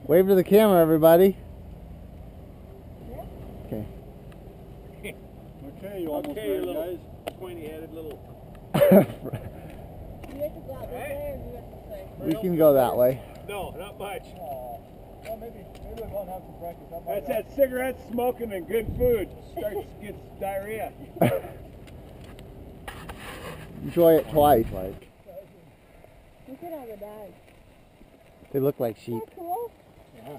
Wave to the camera, everybody. Okay. Okay, you almost there, guys. Pointy-headed little. You have to go out this way, or do you have to stay? We can go that way. No, not much. Well, maybe we won't have some practice. That's that cigarette smoking and good food. Gets diarrhea. Enjoy it twice. Look at all the dogs. They look like sheep. That's cool. Yeah.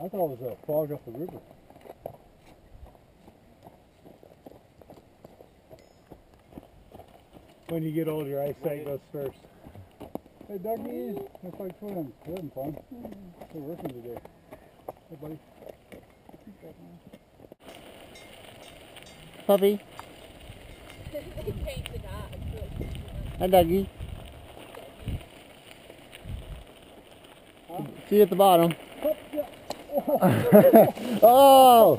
I thought it was a fog up the river. When you get older, your eyesight goes first. Hey, Dougie, looks like twins. They're having fun. They're working today. Hey, buddy. Puppy. They paint the dogs. Hi, Dougie. Huh? See you at the bottom. Oh!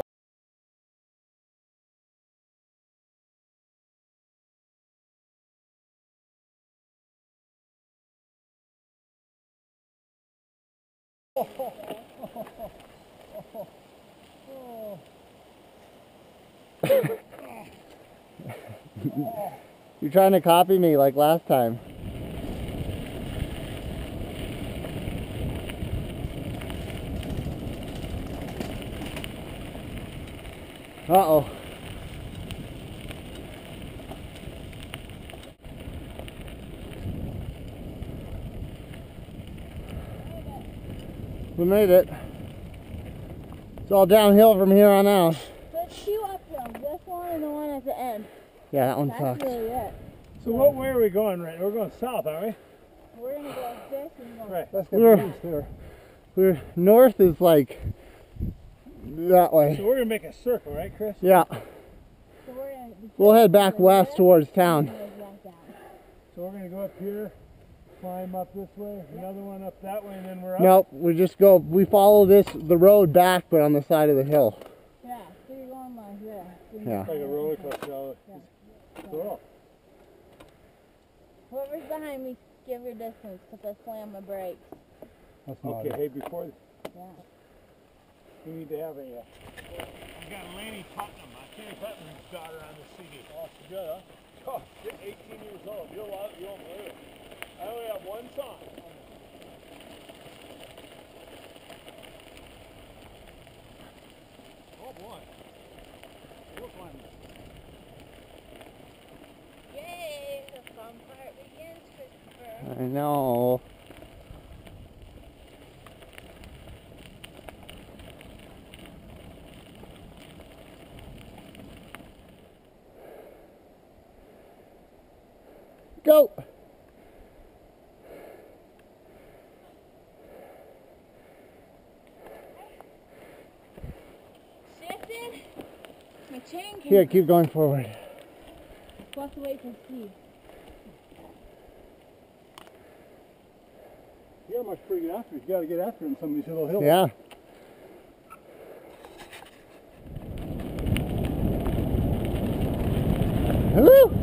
You're trying to copy me like last time. Uh-oh. We made it. It's all downhill from here on out. There's two uphills, this one and the one at the end. Yeah, that one That's sucks. really it. So what way are we going right now? We're going south, aren't we? We're going to go like this and go. Right. That's We're- good news there. We're north is like that way. So we're going to make a circle, right, Chris? Yeah. So we're gonna, We'll head back west towards town. So we're going to go up here, climb up this way, another one up that way, and then we're up? Nope, we follow the road back, but on the side of the hill. Yeah, so you're going like this. Yeah. Like a roller coaster. Cool. Whoever's behind me, give your distance, because I slam my brakes. That's not Okay, it. hey, before Yeah. we need to have a... I've got Laney Putnam, Kenny Putnam's daughter on the CD. Oh, it's good, huh? Oh, you're 18 years old. You won't believe it. I only have one song. Oh, boy. We're climbing. Yay, the fun part begins, Christopher. I know. Go! Shifted. My chain came. Here, keep going forward. Walk away from Steve. You got much pretty good after. You got to get after him some of these little hills. Yeah. Woo!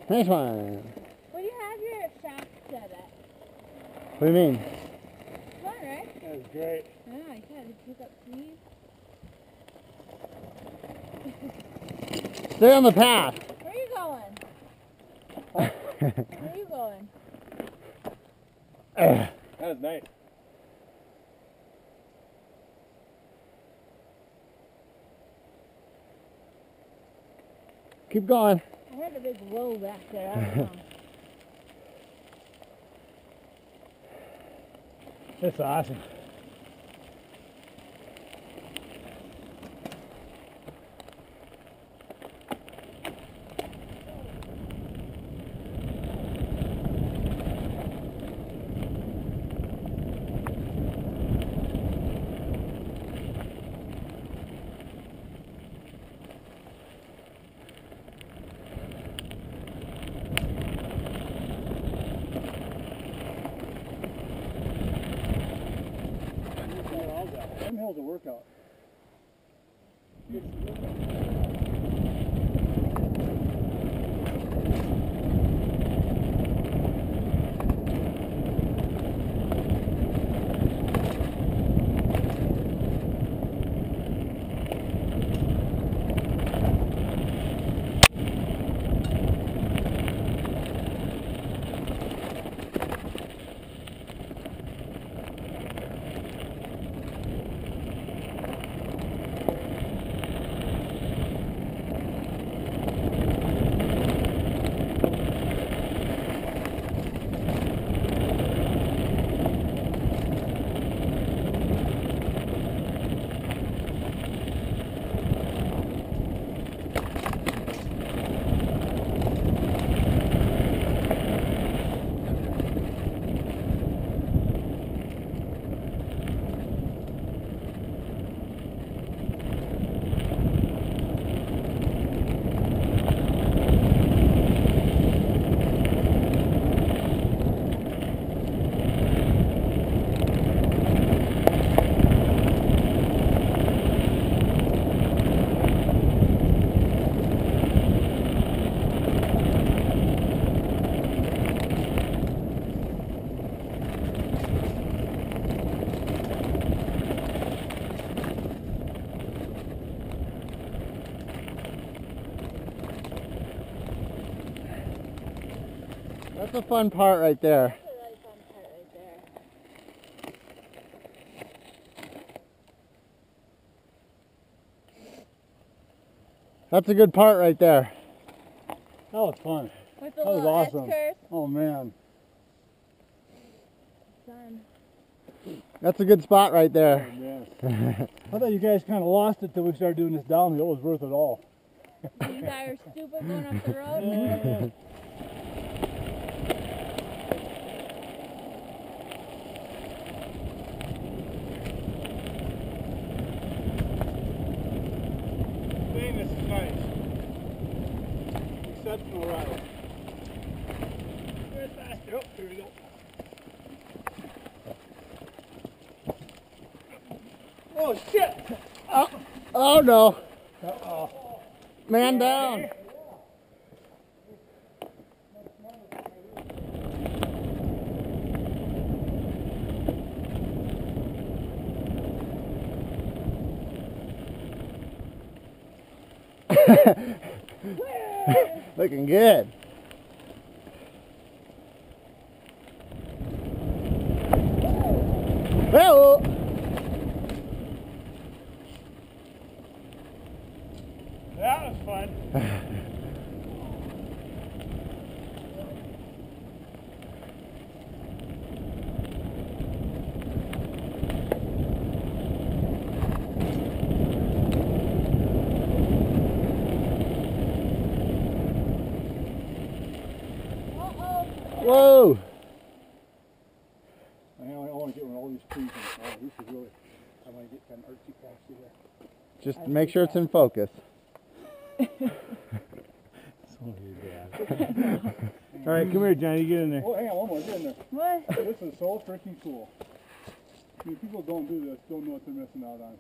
Nice one. Where do you have your shaft set at? What do you mean? Fun, right? That's great. Yeah, I can. Pick up trees. Stay on the path. Where are you going? Where are you going? That was nice. Keep going. I heard a big whoa back there. I don't know. That's awesome. Them hills a workout. That's a fun part right there. That's a really fun part right there. That's a good part right there. That was fun. With the That was little awesome. S-curve. Oh man. Done. That's a good spot right Oh, there. man. I thought you guys kind of lost it till we started doing this downhill. It was worth it all. You guys are stupid going up the road. Man, this is nice. Exceptional ride. Where's that? Oh, here we go. Oh shit! Oh no. Uh-oh. Man down. Looking good. Well, That was fun. whoa. I want to get rid of all these trees. Oh, this is really, I want to get kind of artsy fartsy here. Just make sure it's in focus. All right, come here, Johnny. Get in there. Oh, hang on, one more. Get in there. What? This is so freaking cool. I mean, people don't do this, don't know what they're missing out on.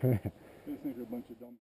They just think they're a bunch of dumb.